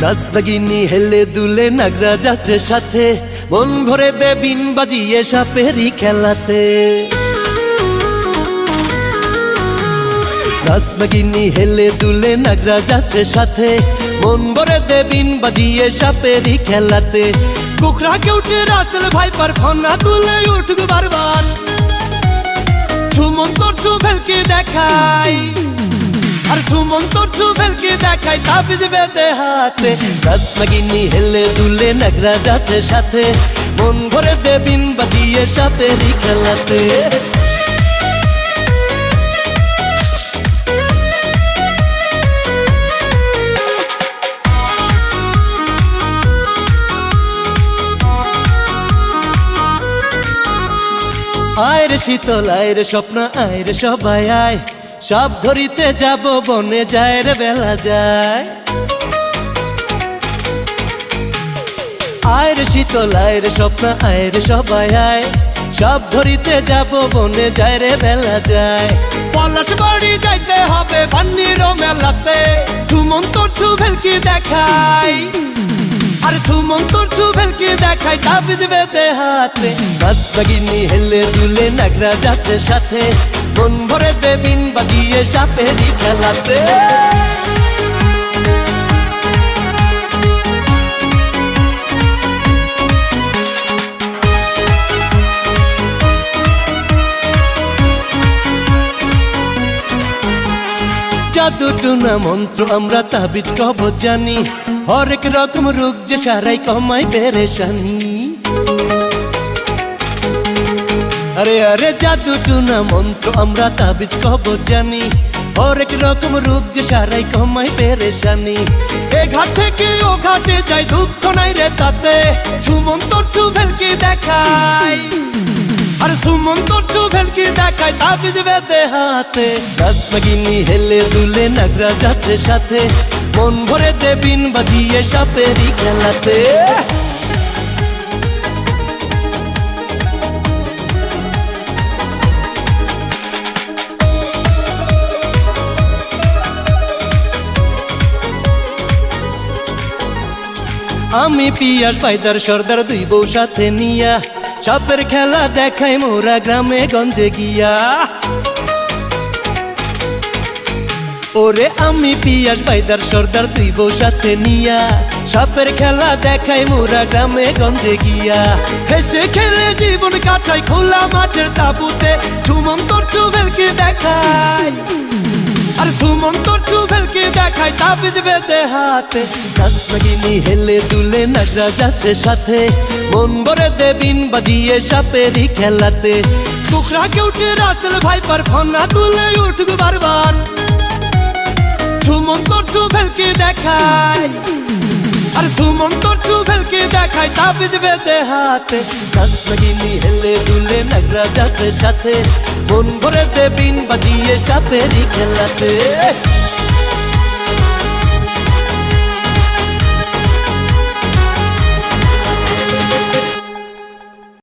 রাস্তাগিনি হেলে দুলে নাগরা যাচ্ছে সাথে, মন ভরে দে বিন বাজিয়ে সাপেরি খেলাতে। রাস্তাগিনি হেলে দুলে নাগরা যাচ্ছে সাথে, মন ভরে দে বিন বাজিয়ে সাপেরি খেলাতে। কুকরা কে উঠে রাসেল ভাই পার ফনা তুলে উঠবে বারবার, সুমন তোর ছু ভেলকে দেখাই, আর সুমন তোর ছু ভেলকে দেখাই তাবিজ বেঁধে হাতে। রাস্তাগিনি হেলে দুলে নাগরা যাচ্ছে সাথে, মন ভরে দে বিন বাজিয়ে সাপেরি খেলাতে। আয় রে শীতল আয় রে স্বপ্ন আয় রে সবাই আয়, সব ধরিতে যাব বনে যায় রে বেলা যায়। আয় রে শীতল আয় রে স্বপ্ন আয় রে সবাই আয়, সব ধরিতে যাব বনে যায় রে বেলা যায়। পলাশ বাড়ি যাইতে হবে পান্নির মেলাতে, সুমন তোর ছু ভেলকি দেখাই, আর সুমন তোর ছু ভেলকি দেখাই তাবিজ বেঁধে হাতে। রাস্তাগিনি হেলে দুলে নাগরা যাচ্ছে সাথে, মন ভরে দে বিন বাজিয়ে সাপেরি খেলাতে। জাদু টুনা মন্ত্র আমরা তাবিজ কবজ জানি, হরেক রকম রোগ যে সারাই কমাই পেরেশানি। আরে আরে জাদু টুনা মন্ত্র আমরা তাবিজ কবজ জানি, হরেক রকম রোগ যে সারাই কমাই পেরেশানি। এ ঘাট থেকে ও ঘাটে যাই দুঃখ নাই রে তাতে, সুমন তোর ছু ভেলকি দেখাই, আর সুমন তোর ছু ভেলকি দেখাই তাবিজ বেঁধে হাতে। রাস্তাগিনি হেলে দুলে নাগরা যাচ্ছে সাথে, মন ভরে দে বিন বাজিয়ে সাপেরি খেলাতে। আমি পিয়াস পাইদার সর্দার দুই বউ সাথে নিয়া, সাপের খেলা দেখাই মোরা গ্রামে গঞ্জে গিয়া। ওরে আমি পিয়াস পাইদার সর্দার দুই বউ সাথে নিয়া, সাপের খেলা দেখাই মোরা গ্রামে গঞ্জে গিয়া। হেসে খেলে জীবন কাটাই খোলা মাঠের তাবুতে, সুমন তোর ছু ভেলকি দেখাই, আর সুমন তোর ছু ভেলকি দেখাই তাবিজ বেঁধে হাতে। রাস্তাগিনি হেলে দুলে নাগরা যাচ্ছে সাথে, মন ভরে দে বিন বাজিয়ে সাপেরি খেলাতে। কুকরা কে উঠে রাসেল ভাই পার ফনা তুলে উঠবে বারবার, সুমন তোর ছু ভেলকি দেখাই, আর সুমন তোর ছু ভেলকি দেখাই তাবিজ বেঁধে হাতে। রাস্তাগিনি হেলে দুলে নাগরা যাচ্ছে সাথে, মন ভরে দে বিন বাজিয়ে সাপেরি খেলাতে।